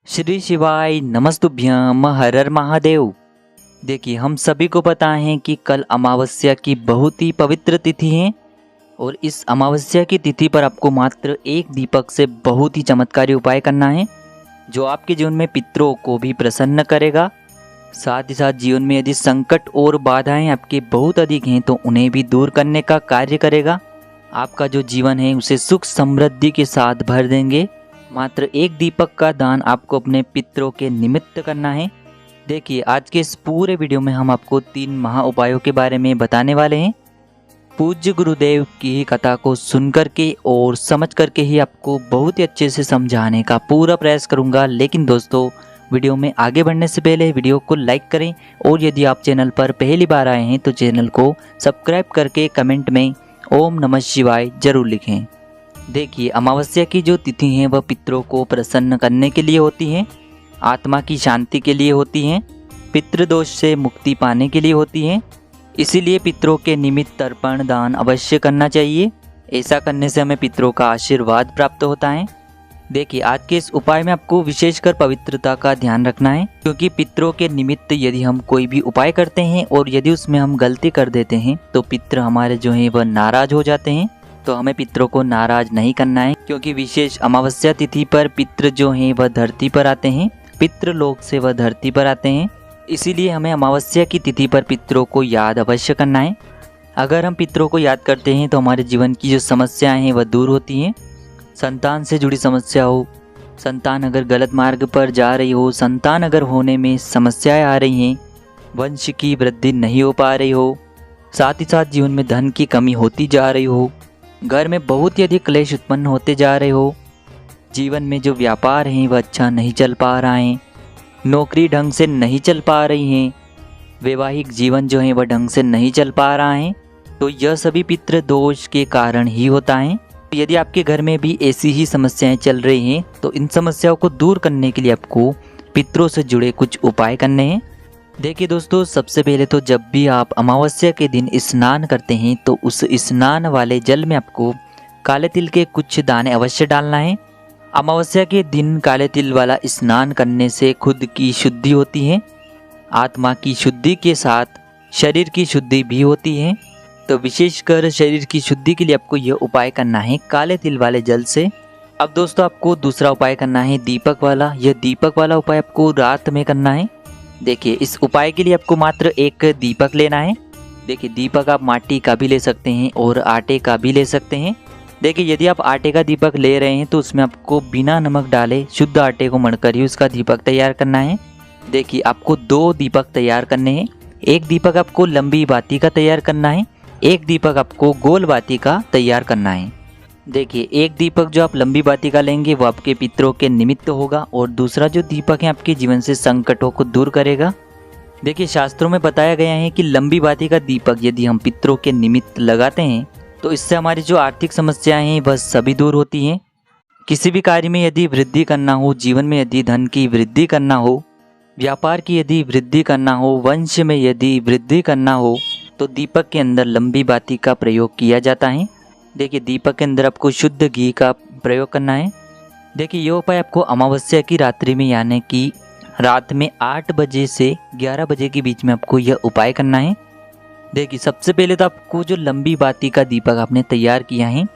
श्री शिवाय नमस्तुभ्यम हर हर महादेव। देखिए, हम सभी को पता है कि कल अमावस्या की बहुत ही पवित्र तिथि है और इस अमावस्या की तिथि पर आपको मात्र एक दीपक से बहुत ही चमत्कारी उपाय करना है जो आपके जीवन में पितरों को भी प्रसन्न करेगा। साथ ही साथ जीवन में यदि संकट और बाधाएं आपके बहुत अधिक हैं तो उन्हें भी दूर करने का कार्य करेगा। आपका जो जीवन है उसे सुख समृद्धि के साथ भर देंगे। मात्र एक दीपक का दान आपको अपने पितरों के निमित्त करना है। देखिए, आज के इस पूरे वीडियो में हम आपको 3 महा उपायों के बारे में बताने वाले हैं। पूज्य गुरुदेव की कथा को सुन करके और समझ करके ही आपको बहुत ही अच्छे से समझाने का पूरा प्रयास करूंगा। लेकिन दोस्तों, वीडियो में आगे बढ़ने से पहले वीडियो को लाइक करें और यदि आप चैनल पर पहली बार आए हैं तो चैनल को सब्सक्राइब करके कमेंट में ओम नमः शिवाय जरूर लिखें। देखिए, अमावस्या की जो तिथि हैं वह पितरों को प्रसन्न करने के लिए होती हैं, आत्मा की शांति के लिए होती हैं, पितृदोष से मुक्ति पाने के लिए होती हैं। इसीलिए पितरों के निमित्त तर्पण दान अवश्य करना चाहिए। ऐसा करने से हमें पितरों का आशीर्वाद प्राप्त होता है। देखिए, आज के इस उपाय में आपको विशेषकर पवित्रता का ध्यान रखना है, क्योंकि पितरों के निमित्त यदि हम कोई भी उपाय करते हैं और यदि उसमें हम गलती कर देते हैं तो पितर हमारे जो हैं वह नाराज हो जाते हैं। तो हमें पितरों को नाराज नहीं करना है, क्योंकि विशेष अमावस्या तिथि पर पितर जो हैं वह धरती पर आते हैं, पितृ लोक से वह धरती पर आते हैं। इसीलिए हमें अमावस्या की तिथि पर पितरों को याद अवश्य करना है। अगर हम पितरों को याद करते हैं तो हमारे जीवन की जो समस्याएं हैं वह दूर होती हैं। संतान से जुड़ी समस्या हो, संतान अगर गलत मार्ग पर जा रही हो, संतान अगर होने में समस्याएं आ रही हैं, वंश की वृद्धि नहीं हो पा रही हो, साथ ही साथ जीवन में धन की कमी होती जा रही हो, घर में बहुत ही अधिक क्लेश उत्पन्न होते जा रहे हो, जीवन में जो व्यापार हैं वह अच्छा नहीं चल पा रहा है, नौकरी ढंग से नहीं चल पा रही है, वैवाहिक जीवन जो है वह ढंग से नहीं चल पा रहा है, तो यह सभी पितृ दोष के कारण ही होता है। यदि आपके घर में भी ऐसी ही समस्याएं चल रही हैं तो इन समस्याओं को दूर करने के लिए आपको पितरों से जुड़े कुछ उपाय करने हैं। देखिए दोस्तों, सबसे पहले तो जब भी आप अमावस्या के दिन स्नान करते हैं तो उस स्नान वाले जल में आपको काले तिल के कुछ दाने अवश्य डालना है। अमावस्या के दिन काले तिल वाला स्नान करने से खुद की शुद्धि होती है, आत्मा की शुद्धि के साथ शरीर की शुद्धि भी होती है। तो विशेषकर शरीर की शुद्धि के लिए आपको यह उपाय करना है काले तिल वाले जल से। अब दोस्तों, आपको दूसरा उपाय करना है दीपक वाला। यह दीपक वाला उपाय आपको रात में करना है। देखिए, इस उपाय के लिए आपको मात्र एक दीपक लेना है। देखिए, दीपक आप माटी का भी ले सकते हैं और आटे का भी ले सकते हैं। देखिए, यदि आप आटे का दीपक ले रहे हैं तो उसमें आपको बिना नमक डाले शुद्ध आटे को मढ़कर ही उसका दीपक तैयार करना है। देखिए, आपको 2 दीपक तैयार करने हैं। एक दीपक आपको लंबी बाती का तैयार करना है, एक दीपक आपको गोल बाती का तैयार करना है। देखिए, एक दीपक जो आप लंबी बाती का लेंगे वो आपके पितरों के निमित्त होगा और दूसरा जो दीपक है आपके जीवन से संकटों को दूर करेगा। देखिए, शास्त्रों में बताया गया है कि लंबी बाती का दीपक यदि हम पितरों के निमित्त लगाते हैं तो इससे हमारी जो आर्थिक समस्याएं हैं वह सभी दूर होती हैं। किसी भी कार्य में यदि वृद्धि करना हो, जीवन में यदि धन की वृद्धि करना हो, व्यापार की यदि वृद्धि करना हो, वंश में यदि वृद्धि करना हो, तो दीपक के अंदर लंबी बाती का प्रयोग किया जाता है। देखिए, दीपक के अंदर आपको शुद्ध घी का प्रयोग करना है। देखिए, यह उपाय आपको अमावस्या की रात्रि में यानी कि रात में 8 बजे से 11 बजे के बीच में आपको यह उपाय करना है। देखिए, सबसे पहले तो आपको जो लंबी बाती का दीपक आपने तैयार किया है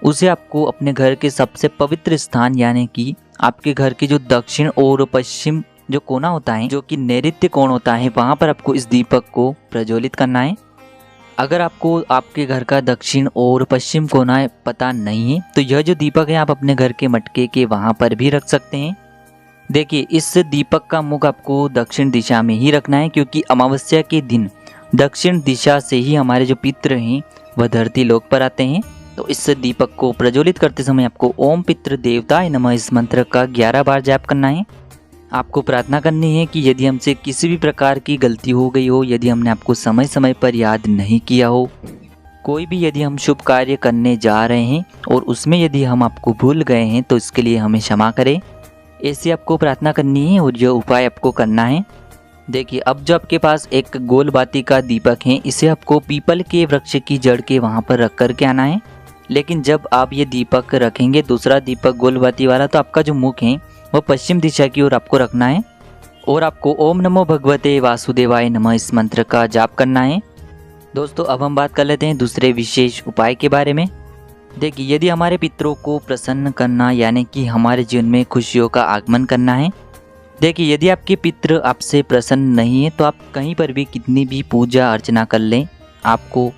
उसे आपको अपने घर के सबसे पवित्र स्थान यानी कि आपके घर के जो दक्षिण और पश्चिम जो कोना होता है, जो कि नैऋत्य कोण होता है, वहाँ पर आपको इस दीपक को प्रज्वलित करना है। अगर आपको आपके घर का दक्षिण और पश्चिम कोना पता नहीं है तो यह जो दीपक है आप अपने घर के मटके के वहाँ पर भी रख सकते हैं। देखिए, इस दीपक का मुख आपको दक्षिण दिशा में ही रखना है, क्योंकि अमावस्या के दिन दक्षिण दिशा से ही हमारे जो पितृ हैं वह धरती लोक पर आते हैं। तो इस दीपक को प्रज्वलित करते समय आपको ओम पितृ देवताय नमः इस मंत्र का 11 बार जाप करना है। आपको प्रार्थना करनी है कि यदि हमसे किसी भी प्रकार की गलती हो गई हो, यदि हमने आपको समय समय पर याद नहीं किया हो, कोई भी यदि हम शुभ कार्य करने जा रहे हैं और उसमें यदि हम आपको भूल गए हैं तो इसके लिए हमें क्षमा करें। ऐसी आपको प्रार्थना करनी है और यह उपाय आपको करना है। देखिए, अब जो आपके पास एक गोल बाती का दीपक है, इसे आपको पीपल के वृक्ष की जड़ के वहाँ पर रख कर के आना है। लेकिन जब आप ये दीपक रखेंगे, दूसरा दीपक गोल बाती वाला, तो आपका जो मुख है वह पश्चिम दिशा की ओर आपको रखना है और आपको ओम नमो भगवते वासुदेवाय नमः इस मंत्र का जाप करना है। दोस्तों अब हम बात कर लेते हैं दूसरे विशेष उपाय के बारे में। देखिए, यदि हमारे पितरों को प्रसन्न करना यानी कि हमारे जीवन में खुशियों का आगमन करना है, देखिए यदि आपके पितृ आपसे प्रसन्न नहीं है तो आप कहीं पर भी कितनी भी पूजा अर्चना कर लें, आपको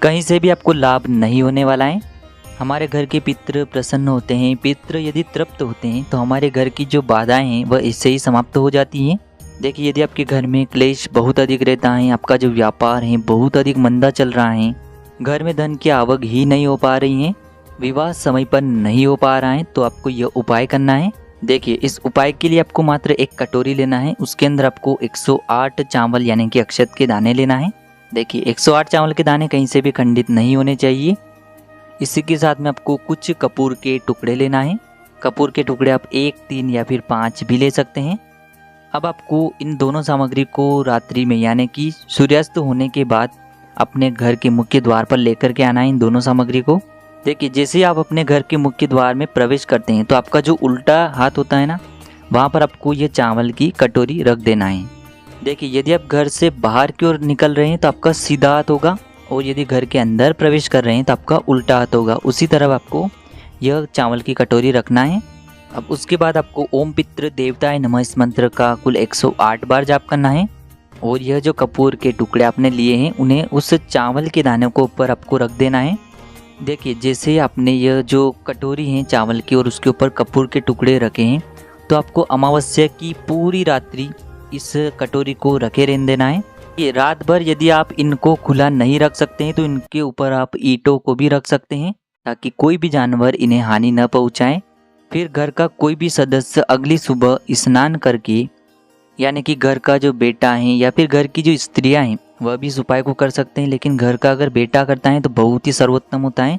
कहीं से भी आपको लाभ नहीं होने वाला है। हमारे घर के पितृ प्रसन्न होते हैं, पितृ यदि तृप्त होते हैं तो हमारे घर की जो बाधाएं हैं वह इससे ही समाप्त हो जाती हैं। देखिए, यदि आपके घर में क्लेश बहुत अधिक रहता है, आपका जो व्यापार है बहुत अधिक मंदा चल रहा है, घर में धन की आवक ही नहीं हो पा रही है, विवाह समय पर नहीं हो पा रहा है, तो आपको यह उपाय करना है। देखिए, इस उपाय के लिए आपको मात्र एक कटोरी लेना है, उसके अंदर आपको 108 चावल यानी कि अक्षत के दाने लेना है। देखिए, 108 चावल के दाने कहीं से भी खंडित नहीं होने चाहिए। इसी के साथ में आपको कुछ कपूर के टुकड़े लेना है। कपूर के टुकड़े आप 1, 3 या फिर 5 भी ले सकते हैं। अब आपको इन दोनों सामग्री को रात्रि में यानी कि सूर्यास्त होने के बाद अपने घर के मुख्य द्वार पर लेकर के आना है इन दोनों सामग्री को। देखिए, जैसे ही आप अपने घर के मुख्य द्वार में प्रवेश करते हैं तो आपका जो उल्टा हाथ होता है ना, वहाँ पर आपको ये चावल की कटोरी रख देना है। देखिए, यदि आप घर से बाहर की ओर निकल रहे हैं तो आपका सीधा हाथ होगा और यदि घर के अंदर प्रवेश कर रहे हैं तो आपका उल्टा हाथ होगा। उसी तरह आपको यह चावल की कटोरी रखना है। अब उसके बाद आपको ओम पितृ देवताय नमः इस मंत्र का कुल 108 बार जाप करना है और यह जो कपूर के टुकड़े आपने लिए हैं उन्हें उस चावल के दाने को ऊपर आपको रख देना है। देखिए, जैसे आपने यह जो कटोरी है चावल की और उसके ऊपर कपूर के टुकड़े रखे हैं तो आपको अमावस्या की पूरी रात्रि इस कटोरी को रखे रहने देना है। ये रात भर यदि आप इनको खुला नहीं रख सकते हैं तो इनके ऊपर आप ईंटों को भी रख सकते हैं ताकि कोई भी जानवर इन्हें हानि न पहुंचाए। फिर घर का कोई भी सदस्य अगली सुबह स्नान करके यानी कि घर का जो बेटा है या फिर घर की जो स्त्रियां हैं वह भी इस उपाय को कर सकते हैं, लेकिन घर का अगर बेटा करता है तो बहुत ही सर्वोत्तम होता है।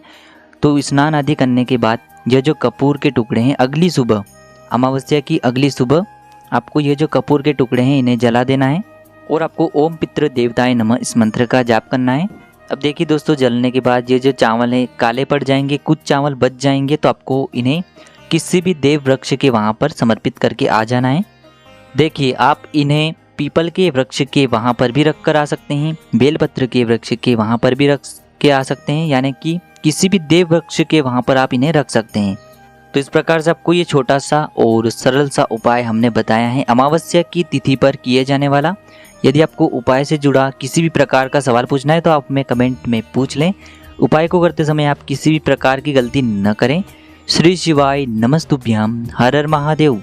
तो स्नान आदि करने के बाद यह जो कपूर के टुकड़े हैं अगली सुबह अमावस्या की अगली सुबह आपको ये जो कपूर के टुकड़े हैं इन्हें जला देना है और आपको ओम पितृ देवताय नमः इस मंत्र का जाप करना है। अब देखिए दोस्तों, जलने के बाद ये जो चावल है काले पड़ जाएंगे, कुछ चावल बच जाएंगे, तो आपको इन्हें किसी भी देव वृक्ष के वहाँ पर समर्पित करके आ जाना है। देखिए, आप इन्हें पीपल के वृक्ष के वहाँ पर भी रख कर आ सकते हैं, बेलपत्र के वृक्ष के वहाँ पर भी रख के आ सकते हैं, यानी कि किसी भी देव वृक्ष के वहाँ पर आप इन्हें रख सकते हैं। तो इस प्रकार से आपको ये छोटा सा और सरल सा उपाय हमने बताया है अमावस्या की तिथि पर किए जाने वाला। यदि आपको उपाय से जुड़ा किसी भी प्रकार का सवाल पूछना है तो आप हमें कमेंट में पूछ लें। उपाय को करते समय आप किसी भी प्रकार की गलती न करें। श्री शिवाय नमस्तुभ्याम। हर हर महादेव।